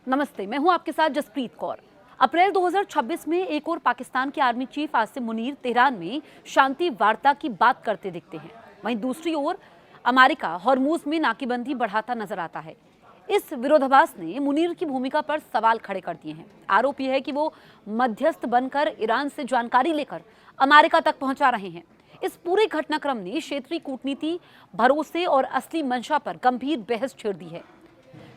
नमस्ते, मैं हूं आपके साथ जसप्रीत कौर। अप्रैल 2026 में एक और पाकिस्तान के army chief Asim Munir Tehran में शांति वार्ता की बात करते दिखते हैं। वहीं दूसरी ओर अमेरिका हॉर्मूज में नाकेबंदी बढ़ाता नजर आता है। इस विरोधाभास ने मुनीर की भूमिका पर सवाल खड़े कर दिए हैं। आरोप यह है कि वो मध्यस्थ बनकर ईरान से जानकारी लेकर अमेरिका तक पहुंचा रहे हैं। इस पूरे घटनाक्रम ने क्षेत्रीय कूटनीति, भरोसे और असली मंशा पर गंभीर बहस छेड़ दी है।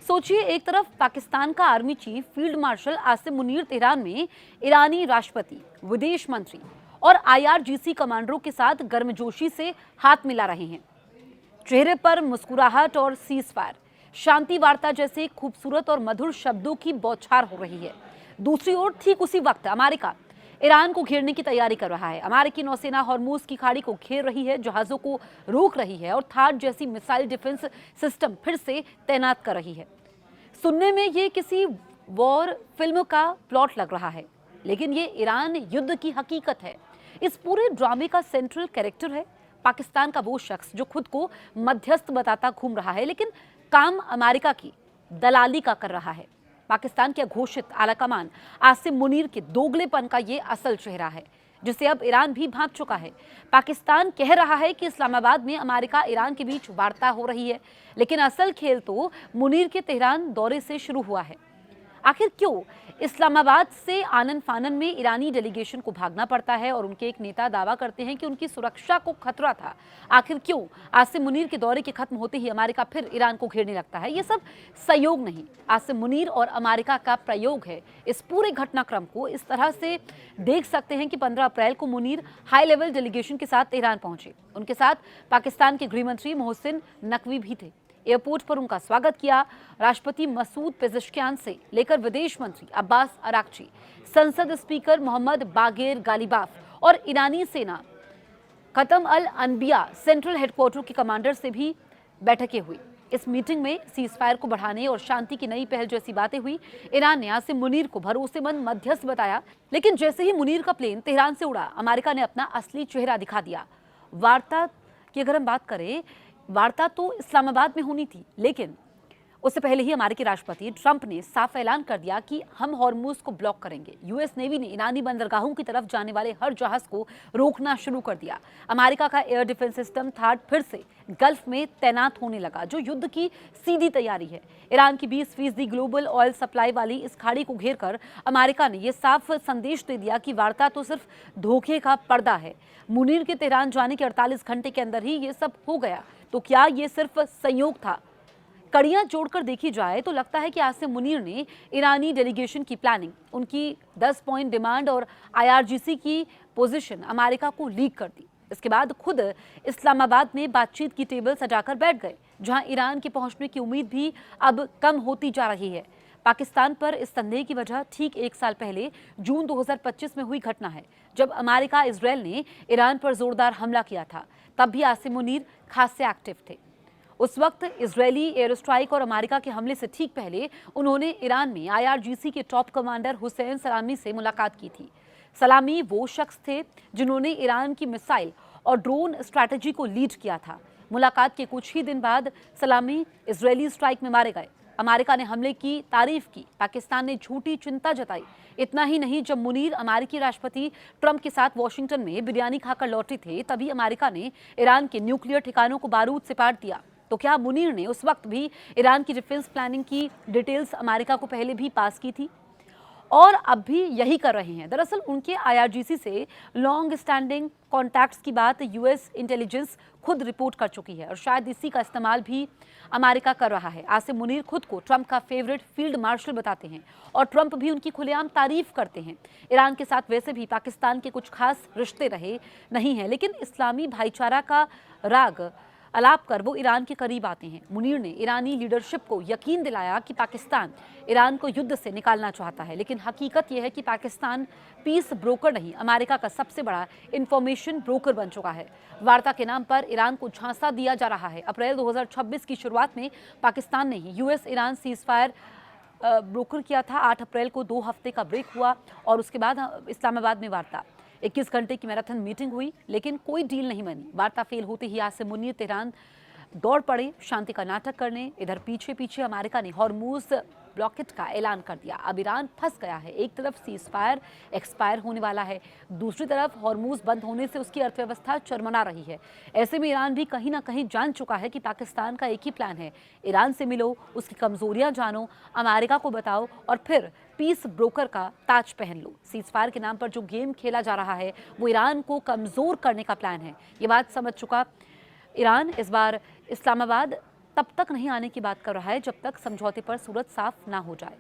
सोचिए, एक तरफ पाकिस्तान का army chief field marshal Asim Munir Tehran में ईरानी राष्ट्रपति, विदेश मंत्री और आईआरजीसी कमांडरों के साथ गर्मजोशी से हाथ मिला रहे हैं। चेहरे पर मुस्कुराहट और सीज फायर, शांति वार्ता जैसे खूबसूरत और मधुर शब्दों की बौछार हो रही है। दूसरी ओर ठीक उसी वक्त अमेरिका ईरान को घेरने की तैयारी कर रहा है। अमेरिकी नौसेना हॉर्मूज की खाड़ी को घेर रही है, जहाजों को रोक रही है और थाड जैसी मिसाइल डिफेंस सिस्टम फिर से तैनात कर रही है। सुनने में ये किसी वॉर फिल्म का प्लॉट लग रहा है, लेकिन ये ईरान युद्ध की हकीकत है। इस पूरे ड्रामे का सेंट्रल कैरेक्टर है पाकिस्तान का वो शख्स जो खुद को मध्यस्थ बताता घूम रहा है, लेकिन काम अमेरिका की दलाली का कर रहा है। पाकिस्तान के घोषित आलाकमान आसिम मुनीर के दोगलेपन का ये असल चेहरा है, जिसे अब ईरान भी भांप चुका है। पाकिस्तान कह रहा है कि इस्लामाबाद में अमेरिका ईरान के बीच वार्ता हो रही है, लेकिन असल खेल तो मुनीर के तेहरान दौरे से शुरू हुआ है। आखिर क्यों इस्लामाबाद से आनन फानन में ईरानी डेलीगेशन को भागना पड़ता है और उनके एक नेता दावा करते हैं कि उनकी सुरक्षा को खतरा था। आखिर क्यों आसिम मुनीर के दौरे के खत्म होते ही अमेरिका फिर ईरान को घेरने लगता है? ये सब संयोग नहीं, आसिम मुनीर और अमेरिका का प्रयोग है। इस पूरे घटनाक्रम को इस तरह से देख सकते हैं कि 15 अप्रैल को मुनीर हाई लेवल डेलीगेशन के साथ तेहरान पहुंचे। उनके साथ पाकिस्तान के गृहमंत्री मोहसिन नकवी भी थे। एयरपोर्ट पर उनका स्वागत किया। राष्ट्रपति मसूद पेज़ेश्कियान से लेकर विदेश मंत्री अब्बास अराक्ची, संसद स्पीकर मोहम्मद बागेर गालिबाफ और ईरानी सेना खत्म अल अनबिया सेंट्रल हेडक्वार्टर के कमांडर से भी बैठकें हुई। इस मीटिंग में सीज फायर को बढ़ाने और शांति की नई पहल जैसी बातें हुई। ईरान ने आसिम मुनीर को भरोसेमंद मध्यस्थ बताया, लेकिन जैसे ही मुनीर का प्लेन तेहरान से उड़ा, अमेरिका ने अपना असली चेहरा दिखा दिया। वार्ता की अगर हम बात करें, वार्ता तो इस्लामाबाद में होनी थी, लेकिन उससे पहले ही अमेरिकी राष्ट्रपति ट्रंप ने साफ ऐलान कर दिया कि हम हॉर्मूज को ब्लॉक करेंगे। यूएस नेवी ने ईरानी बंदरगाहों की तरफ जाने वाले हर जहाज को रोकना शुरू कर दिया। अमेरिका का एयर डिफेंस सिस्टम थाड फिर से गल्फ में तैनात होने लगा, जो युद्ध की सीधी तैयारी है। ईरान की 20% ग्लोबल ऑयल सप्लाई वाली इस खाड़ी को घेरकर अमेरिका ने यह साफ संदेश दे दिया कि वार्ता तो सिर्फ धोखे का पर्दा है। मुनीर के तेहरान जाने के 48 घंटे के अंदर ही ये सब हो गया। तो क्या ये सिर्फ संयोग था? कड़ियां जोड़कर देखी जाए तो लगता है कि आसिम मुनीर ने ईरानी डेलीगेशन की प्लानिंग, उनकी 10 पॉइंट डिमांड और आईआरजीसी की पोजीशन अमेरिका को लीक कर दी। इसके बाद खुद इस्लामाबाद में बातचीत की टेबल सजाकर बैठ गए, जहां ईरान के पहुंचने की उम्मीद भी अब कम होती जा रही है। पाकिस्तान पर इस संदेह की वजह ठीक 1 साल पहले जून 2025 में हुई घटना है, जब अमेरिका इजरायल ने ईरान पर जोरदार हमला किया था। तब भी आसिम मुनीर खासे एक्टिव थे। उस वक्त इजरायली एयर स्ट्राइक और अमेरिका के हमले से ठीक पहले उन्होंने ईरान में आईआरजीसी के टॉप कमांडर हुसैन सलामी से मुलाकात की थी। सलामी वो शख्स थे जिन्होंने ईरान की मिसाइल और ड्रोन स्ट्रैटेजी को लीड किया था। मुलाकात के कुछ ही दिन बाद सलामी इजरायली स्ट्राइक में मारे गए। अमेरिका ने हमले की तारीफ की, पाकिस्तान ने झूठी चिंता जताई। इतना ही नहीं, जब मुनीर अमेरिकी राष्ट्रपति ट्रंप के साथ वॉशिंगटन में बिरयानी खाकर लौटे थे, तभी अमेरिका ने ईरान के न्यूक्लियर ठिकानों को बारूद से पाट दिया। तो क्या मुनीर ने उस वक्त भी ईरान की डिफेंस प्लानिंग की डिटेल्स अमेरिका को पहले भी पास की थी और अब भी यही कर रहे हैं? दरअसल उनके आईआरजीसी से लॉन्ग स्टैंडिंग कॉन्टैक्ट्स की बात यूएस इंटेलिजेंस खुद रिपोर्ट कर चुकी है और शायद इसी का इस्तेमाल भी अमेरिका कर रहा है। आसिम मुनीर खुद को ट्रंप का फेवरेट फील्ड मार्शल बताते हैं और ट्रंप भी उनकी खुलेआम तारीफ करते हैं। ईरान के साथ वैसे भी पाकिस्तान के कुछ खास रिश्ते रहे नहीं हैं, लेकिन इस्लामी भाईचारा का राग अलाप कर वो ईरान के करीब आते हैं। मुनीर ने ईरानी लीडरशिप को यकीन दिलाया कि पाकिस्तान ईरान को युद्ध से निकालना चाहता है, लेकिन हकीकत यह है कि पाकिस्तान पीस ब्रोकर नहीं, अमेरिका का सबसे बड़ा इंफॉर्मेशन ब्रोकर बन चुका है। वार्ता के नाम पर ईरान को झांसा दिया जा रहा है। अप्रैल 2026 की शुरुआत में पाकिस्तान ने US Iran cease fire broker किया था। 8 अप्रैल को 2 हफ्ते का ब्रेक हुआ और उसके बाद इस्लामाबाद में वार्ता 21 घंटे की मैराथन मीटिंग हुई, लेकिन कोई डील नहीं बनी। वार्ता फेल होते ही आसिम मुनीर तेहरान दौड़ पड़े शांति का नाटक करने। इधर पीछे पीछे अमेरिका ने हॉर्मूज ब्लॉकेट का ऐलान कर दिया। अब ईरान फंस गया है। एक तरफ सीज फायर एक्सपायर होने वाला है, दूसरी तरफ हॉर्मूज बंद होने से उसकी अर्थव्यवस्था चरमरा रही है। ऐसे में ईरान भी कहीं ना कहीं जान चुका है कि पाकिस्तान का एक ही प्लान है, ईरान से मिलो, उसकी कमजोरियां जानो, अमेरिका को बताओ और फिर पीस ब्रोकर का ताज पहन लो। सीज फायर के नाम पर जो गेम खेला जा रहा है वो ईरान को कमजोर करने का प्लान है। ये बात समझ चुका ईरान इस बार इस्लामाबाद तब तक नहीं आने की बात कर रहा है जब तक समझौते पर सूरत साफ ना हो जाए।